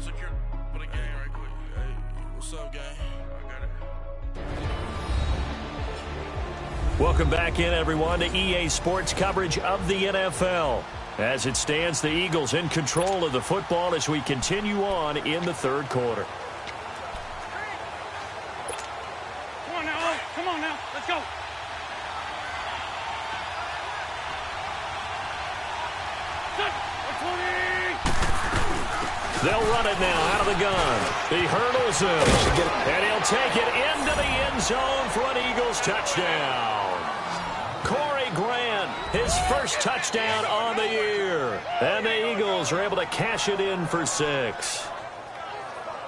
secure for the game right quick. Hey, what's up, gang? I got it. Welcome back in, everyone, to EA Sports coverage of the NFL. As it stands, the Eagles in control of the football as we continue on in the third quarter. Come on now, come on now, let's go. They'll run it now out of the gun. He hurdles him, and he'll take it into the end zone for an Eagles touchdown. Corey Grant, his first touchdown on the year. And the Eagles are able to cash it in for 6.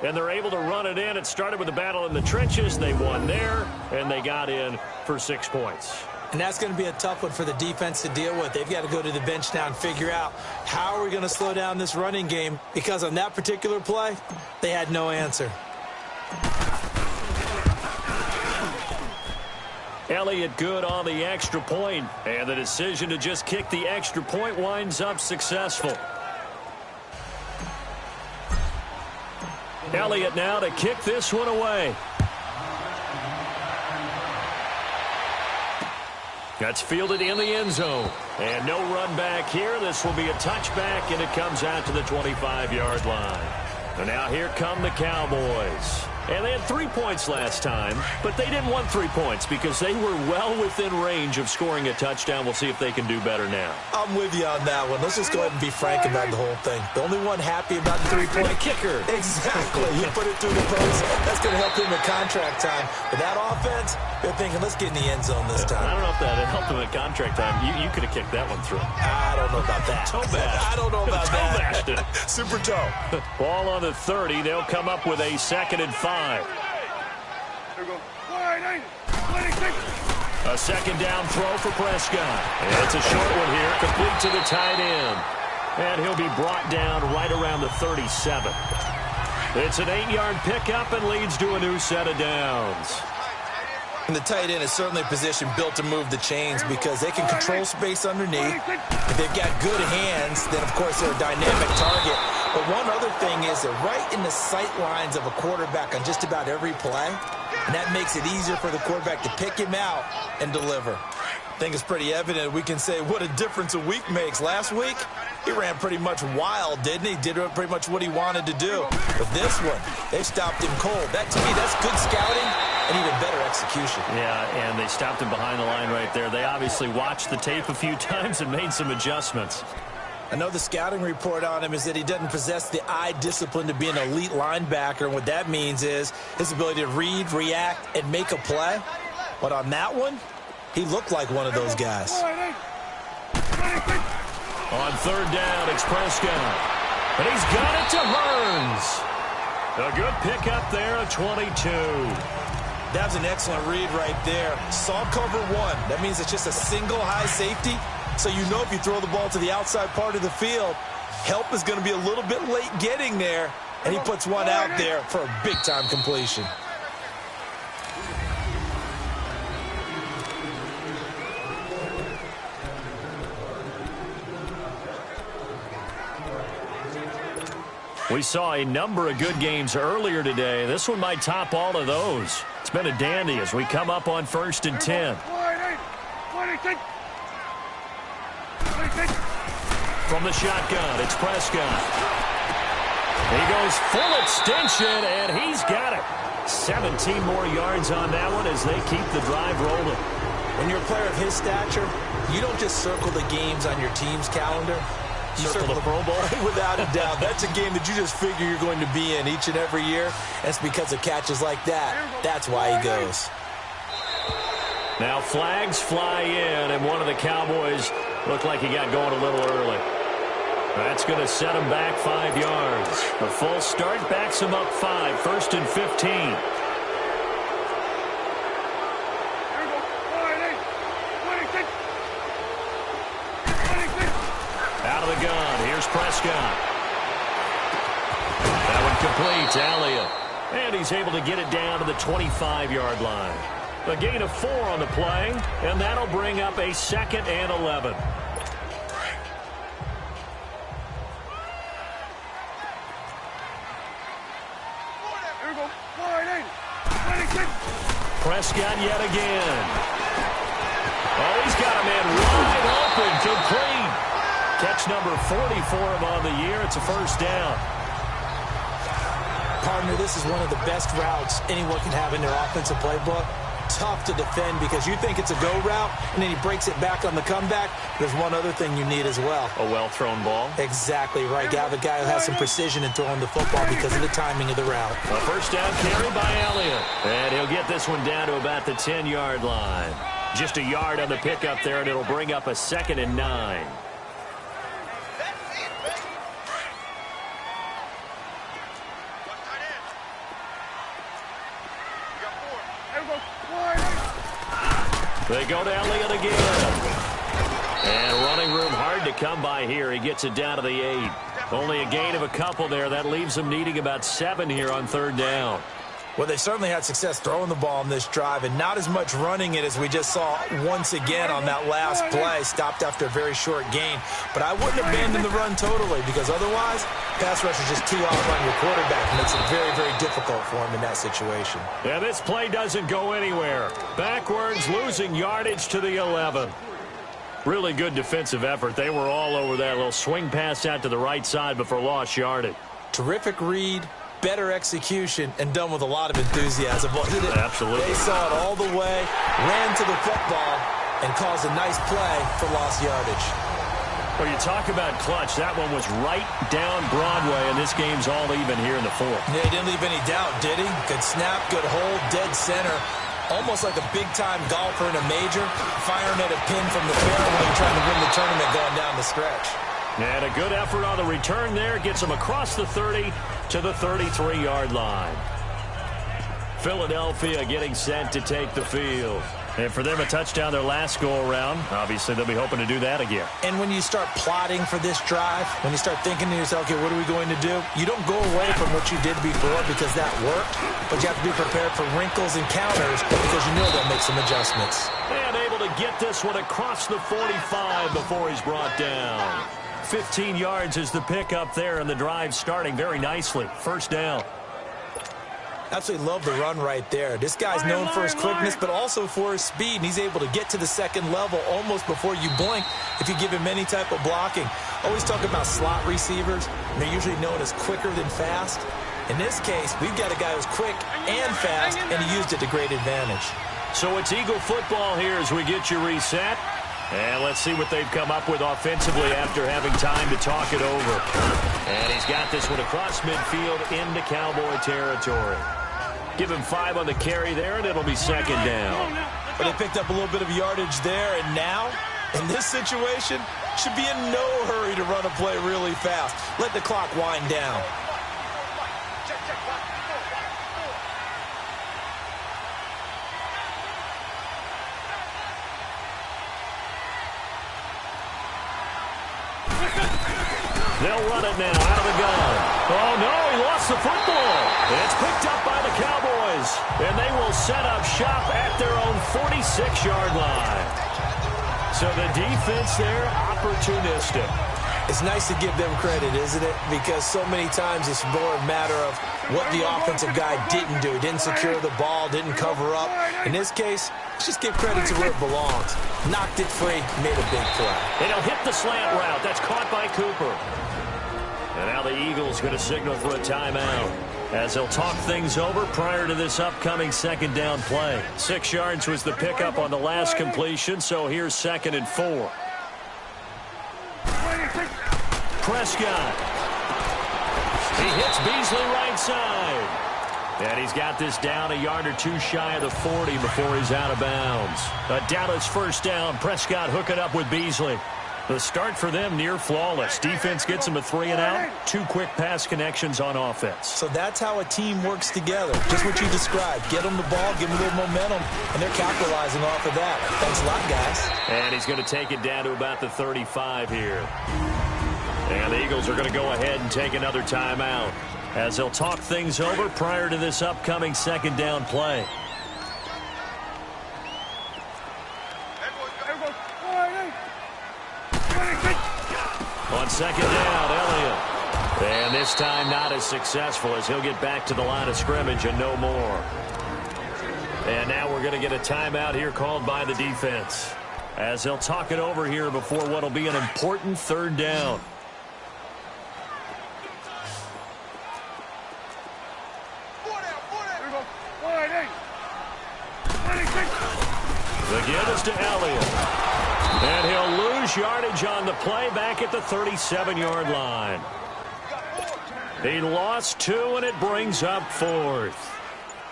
And they're able to run it in. It started with a battle in the trenches. They won there, and they got in for 6 points. And that's going to be a tough one for the defense to deal with. They've got to go to the bench now and figure out how are we going to slow down this running game, because on that particular play, they had no answer. Elliott good on the extra point, and the decision to just kick the extra point winds up successful. Elliott now to kick this one away. That's fielded in the end zone. And no run back here. This will be a touchback, and it comes out to the 25-yard line. And now here come the Cowboys. And they had 3 points last time, but they didn't want 3 points because they were well within range of scoring a touchdown. We'll see if they can do better now. I'm with you on that one. Let's just go ahead and be frank about the whole thing. The only one happy about the three-point kicker. Exactly. You put it through the post. That's going to help him in contract time. But that offense, they're thinking, let's get in the end zone this time. I don't know if that helped him in contract time. You could have kicked that one through. I don't know about that. Toe bash. I don't know about toe that. Bashed it. Super toe. Ball on the 30. They'll come up with a 2nd and 5. A second down throw for Prescott. And it's a short one here, complete to the tight end. And he'll be brought down right around the 37. It's an 8-yard pickup and leads to a new set of downs. And the tight end is certainly a position built to move the chains because they can control space underneath. If they've got good hands, then, of course, they're a dynamic target. But one other thing is they're right in the sight lines of a quarterback on just about every play. And that makes it easier for the quarterback to pick him out and deliver. I think it's pretty evident. We can say what a difference a week makes. Last week, he ran pretty much wild, didn't he? Did pretty much what he wanted to do. But this one, they stopped him cold. That, to me, that's good scouting and even better execution. Yeah, and they stopped him behind the line right there. They obviously watched the tape a few times and made some adjustments. I know the scouting report on him is that he doesn't possess the eye discipline to be an elite linebacker. And what that means is his ability to read, react, and make a play. But on that one, he looked like one of those guys. On 3rd down, it's Prescott. And he's got it to Hearns. A good pickup there at 22. That was an excellent read right there. Saw cover 1. That means it's just a single high safety. So you know if you throw the ball to the outside part of the field, help is going to be a little bit late getting there. And he puts one out there for a big-time completion. We saw a number of good games earlier today. This one might top all of those. It's been a dandy as we come up on 1st and 10. From the shotgun, it's Prescott. He goes full extension, and he's got it. 17 more yards on that one as they keep the drive rolling. When you're a player of his stature, you don't just circle the games on your team's calendar. You circle the Pro Bowl? Without a doubt. That's a game that you just figure you're going to be in each and every year. And it's because of catches like that. That's why he goes. Now flags fly in, and one of the Cowboys looked like he got going a little early. That's going to set him back 5 yards. The full start backs him up 5, 1st and 15. Out of the gun, here's Prescott. That one complete to Elliott. And he's able to get it down to the 25-yard line. A gain of 4 on the play, and that'll bring up a 2nd and 11. Prescott yet again. Oh, he's got a man wide open, complete. Catch number 40 for him on the year. It's a first down. Partner, this is one of the best routes anyone can have in their offensive playbook. Tough to defend because you think it's a go route, and then he breaks it back on the comeback. There's one other thing you need as well. A well-thrown ball? Exactly right. You have a guy who has some precision in throwing the football because of the timing of the route. A first down carry by Elliott. And he'll get this one down to about the 10-yard line. Just a yard on the pickup there, and it'll bring up a 2nd and 9. They go to Elliott again. And running room hard to come by here. He gets it down to the 8. Only a gain of a couple there. That leaves him needing about 7 here on 3rd down. Well, they certainly had success throwing the ball on this drive, and not as much running it as we just saw once again on that last play. Stopped after a very short gain. But I wouldn't abandon the run totally, because otherwise, pass rushers just tee off on your quarterback. It makes it very, very difficult for him in that situation. Yeah, this play doesn't go anywhere. Backwards, losing yardage to the 11. Really good defensive effort. They were all over that little swing pass out to the right side before lost yardage. Terrific read. Better execution, and done with a lot of enthusiasm. Wasn't it? Absolutely. They saw it all the way, ran to the football, and caused a nice play for lost yardage. Well, you talk about clutch. That one was right down Broadway, and this game's all even here in the 4th. Yeah, he didn't leave any doubt, did he? Good snap, good hold, dead center. Almost like a big-time golfer in a major, firing at a pin from the fairway, trying to win the tournament going down the stretch. And a good effort on the return there. Gets him across the 30 to the 33-yard line. Philadelphia getting set to take the field. And for them, a touchdown their last go-around. Obviously, they'll be hoping to do that again. And when you start plotting for this drive, when you start thinking to yourself, okay, what are we going to do? You don't go away from what you did before because that worked, but you have to be prepared for wrinkles and counters because you know they'll make some adjustments. And able to get this one across the 45 before he's brought down. 15 yards is the pickup there, and the drive starting very nicely. First down. Absolutely love the run right there. This guy's known for his quickness, but also for his speed, and he's able to get to the 2nd level almost before you blink if you give him any type of blocking. Always talk about slot receivers, and they're usually known as quicker than fast. In this case, we've got a guy who's quick and fast, and he used it to great advantage. So it's Eagle football here as we get you reset. And let's see what they've come up with offensively after having time to talk it over. And he's got this one across midfield into Cowboy territory. Give him 5 on the carry there, and it'll be 2nd down. But they picked up a little bit of yardage there, and now, in this situation, should be in no hurry to run a play really fast. Let the clock wind down. They'll run it now out of the gun. Oh, no, he lost the football. It's picked up by the Cowboys, and they will set up shop at their own 46-yard line. So the defense there, opportunistic. It's nice to give them credit, isn't it? Because so many times it's more a matter of what the offensive guy didn't do. Didn't secure the ball, didn't cover up. In this case, let's just give credit to where it belongs. Knocked it free, made a big play. And he'll hit the slant route. That's caught by Cooper. And now the Eagles going to signal for a timeout as they'll talk things over prior to this upcoming 2nd down play. 6 yards was the pickup on the last completion, so here's 2nd and 4. Prescott. He hits Beasley right side. And he's got this down a yard or 2 shy of the 40 before he's out of bounds. A Dallas first down. Prescott hooking up with Beasley. The start for them near flawless. Defense gets them a 3 and out. 2 quick pass connections on offense. So that's how a team works together. Just what you described. Get them the ball, give them a little momentum, and they're capitalizing off of that. Thanks a lot, guys. And he's going to take it down to about the 35 here. And the Eagles are going to go ahead and take another timeout as they'll talk things over prior to this upcoming 2nd down play. On 2nd down, Elliott. And this time not as successful as he'll get back to the line of scrimmage and no more. And now we're going to get a timeout here called by the defense, as they'll talk it over here before what will be an important third down. The give is to Elliott. And he'll lose yardage on the play back at the 37-yard line. He lost 2, and it brings up 4th.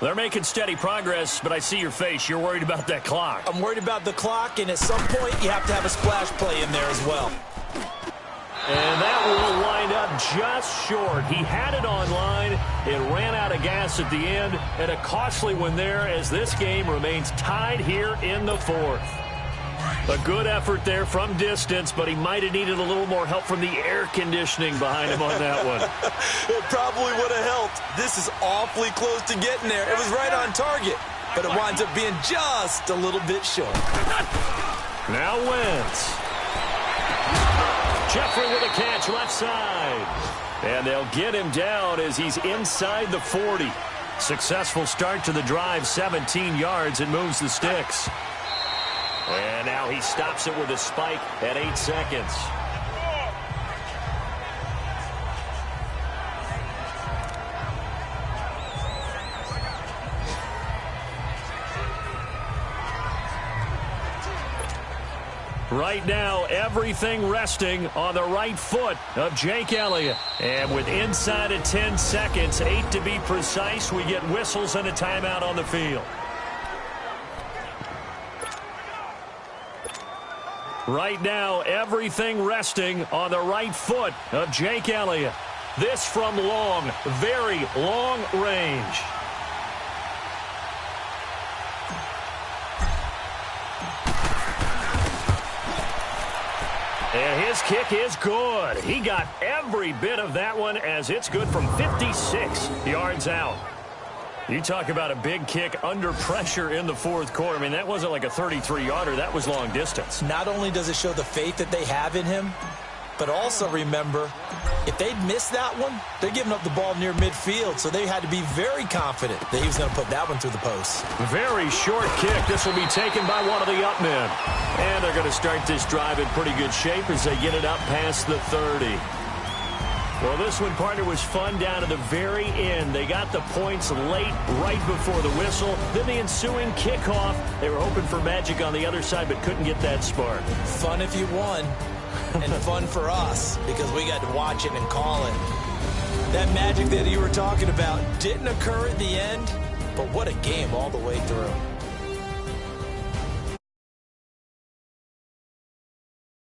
They're making steady progress, but I see your face. You're worried about that clock. I'm worried about the clock, and at some point you have to have a splash play in there as well. And that will wind up just short. He had it online. It ran out of gas at the end, and a costly one there as this game remains tied here in the 4th. A good effort there from distance, but he might have needed a little more help from the air conditioning behind him on that one. It probably would have helped. This is awfully close to getting there. It was right on target, but it winds up being just a little bit short. Now Wentz. Jeffrey with a catch left side. And they'll get him down as he's inside the 40. Successful start to the drive, 17 yards, and moves the sticks. And now he stops it with a spike at 8 seconds. Right now, everything resting on the right foot of Jake Elliott. And with inside of 10 seconds, 8 to be precise, we get whistles and a timeout on the field. Right now, everything resting on the right foot of Jake Elliott. This from long, very long range. And his kick is good. He got every bit of that one as it's good from 56 yards out. You talk about a big kick under pressure in the 4th quarter. I mean, that wasn't like a 33-yarder. That was long distance. Not only does it show the faith that they have in him, but also remember, if they'd missed that one, they're giving up the ball near midfield, so they had to be very confident that he was going to put that one through the post. Very short kick. This will be taken by one of the up men. And they're going to start this drive in pretty good shape as they get it up past the 30. Well, this one, partner, was fun down to the very end. They got the points late, right before the whistle. Then the ensuing kickoff. They were hoping for magic on the other side, but couldn't get that spark. Fun if you won, and fun for us, because we got to watch it and call it. That magic that you were talking about didn't occur at the end, but what a game all the way through.